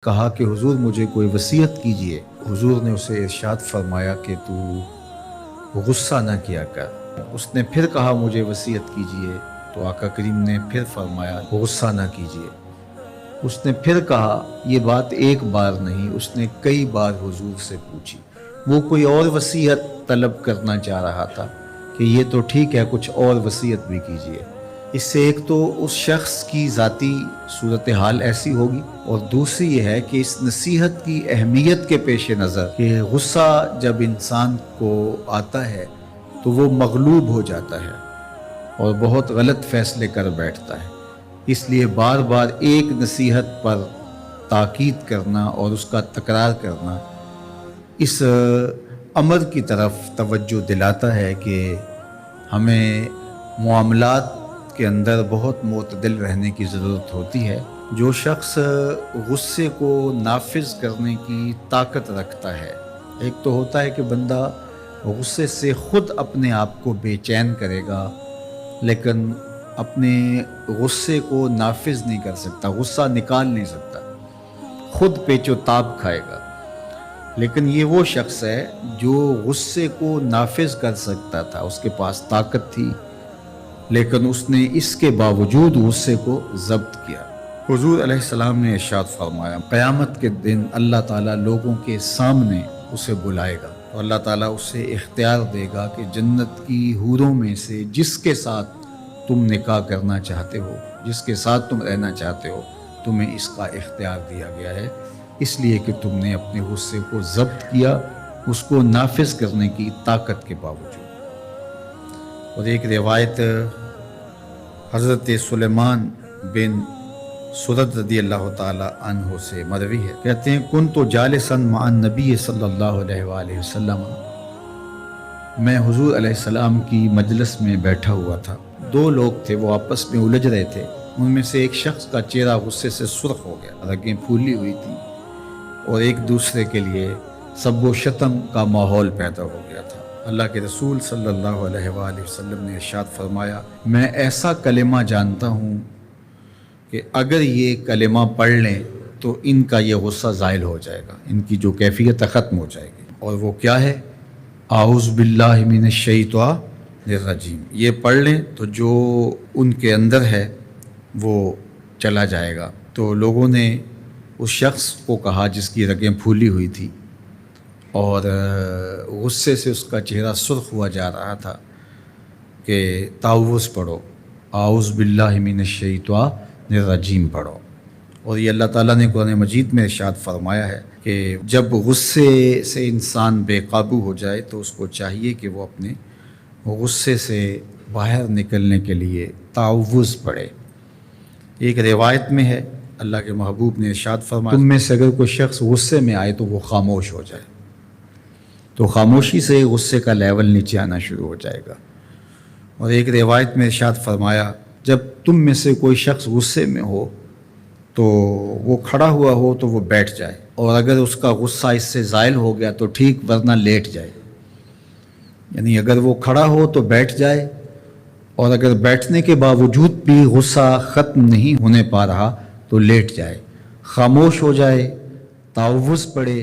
کہا کہ حضور مجھے کوئی وصیت کیجئے۔ حضور نے اسے ارشاد فرمایا کہ تو غصہ نہ کیا کر۔ اس نے پھر کہا مجھے وصیت کیجئے، تو آقا کریم نے پھر فرمایا غصہ نہ کیجئے۔ اس نے پھر کہا، یہ بات ایک بار نہیں، اس نے کئی بار حضور سے پوچھی۔ وہ کوئی اور وصیت طلب کرنا چاہ رہا تھا کہ یہ تو ٹھیک ہے، کچھ اور وصیت بھی کیجئے۔ اس سے ایک تو اس شخص کی ذاتی صورتحال ایسی ہوگی، اور دوسری یہ ہے کہ اس نصیحت کی اہمیت کے پیش نظر کہ غصہ جب انسان کو آتا ہے تو وہ مغلوب ہو جاتا ہے اور بہت غلط فیصلے کر بیٹھتا ہے۔ اس لیے بار بار ایک نصیحت پر تاکید کرنا اور اس کا تکرار کرنا اس امر کی طرف توجہ دلاتا ہے کہ ہمیں معاملات کے اندر بہت معتدل رہنے کی ضرورت ہوتی ہے۔ جو شخص غصے کو نافذ کرنے کی طاقت رکھتا ہے، ایک تو ہوتا ہے کہ بندہ غصے سے خود اپنے آپ کو بے چین کرے گا، لیکن اپنے غصے کو نافذ نہیں کر سکتا، غصہ نکال نہیں سکتا، خود پیچ و تاب کھائے گا۔ لیکن یہ وہ شخص ہے جو غصے کو نافذ کر سکتا تھا، اس کے پاس طاقت تھی، لیکن اس نے اس کے باوجود غصے کو ضبط کیا۔ حضور علیہ السلام نے ارشاد فرمایا، قیامت کے دن اللہ تعالیٰ لوگوں کے سامنے اسے بلائے گا اور اللہ تعالیٰ اسے اختیار دے گا کہ جنت کی حوروں میں سے جس کے ساتھ تم نکاح کرنا چاہتے ہو، جس کے ساتھ تم رہنا چاہتے ہو، تمہیں اس کا اختیار دیا گیا ہے، اس لیے کہ تم نے اپنے غصے کو ضبط کیا، اس کو نافذ کرنے کی طاقت کے باوجود۔ اور ایک روایت حضرت سلیمان بن سرد رضی اللہ تعالی عنہ سے مروی ہے، کہتے ہیں کنت جالسا مع النبی صلی اللہ علیہ وآلہ وسلم، میں حضور علیہ السلام کی مجلس میں بیٹھا ہوا تھا۔ دو لوگ تھے، وہ آپس میں الجھ رہے تھے۔ ان میں سے ایک شخص کا چہرہ غصے سے سرخ ہو گیا، رگیں پھولی ہوئی تھیں، اور ایک دوسرے کے لیے سب و شتم کا ماحول پیدا ہو گیا تھا۔ اللہ کے رسول صلی اللہ علیہ وآلہ وسلم نے ارشاد فرمایا، میں ایسا کلمہ جانتا ہوں کہ اگر یہ کلمہ پڑھ لیں تو ان کا یہ غصہ زائل ہو جائے گا، ان کی جو کیفیت ختم ہو جائے گی۔ اور وہ کیا ہے؟ اعوذ باللہ من الشیطان الرجیم۔ یہ پڑھ لیں تو جو ان کے اندر ہے وہ چلا جائے گا۔ تو لوگوں نے اس شخص کو کہا جس کی رگیں پھولی ہوئی تھی اور غصے سے اس کا چہرہ سرخ ہوا جا رہا تھا کہ تعوذ پڑھو، اعوذ باللہ من الشیطان الرجیم پڑھو۔ اور یہ اللہ تعالیٰ نے قرآن مجید میں ارشاد فرمایا ہے کہ جب غصے سے انسان بے قابو ہو جائے تو اس کو چاہیے کہ وہ اپنے غصے سے باہر نکلنے کے لیے تعوذ پڑھے۔ ایک روایت میں ہے، اللہ کے محبوب نے ارشاد فرمایا، تم میں سے اگر کوئی شخص غصے میں آئے تو وہ خاموش ہو جائے، تو خاموشی سے غصے کا لیول نیچے آنا شروع ہو جائے گا۔ اور ایک روایت میں ارشاد فرمایا، جب تم میں سے کوئی شخص غصے میں ہو تو وہ کھڑا ہوا ہو تو وہ بیٹھ جائے، اور اگر اس کا غصہ اس سے زائل ہو گیا تو ٹھیک، ورنہ لیٹ جائے۔ یعنی اگر وہ کھڑا ہو تو بیٹھ جائے، اور اگر بیٹھنے کے باوجود بھی غصہ ختم نہیں ہونے پا رہا تو لیٹ جائے، خاموش ہو جائے، تعوذ پڑھے،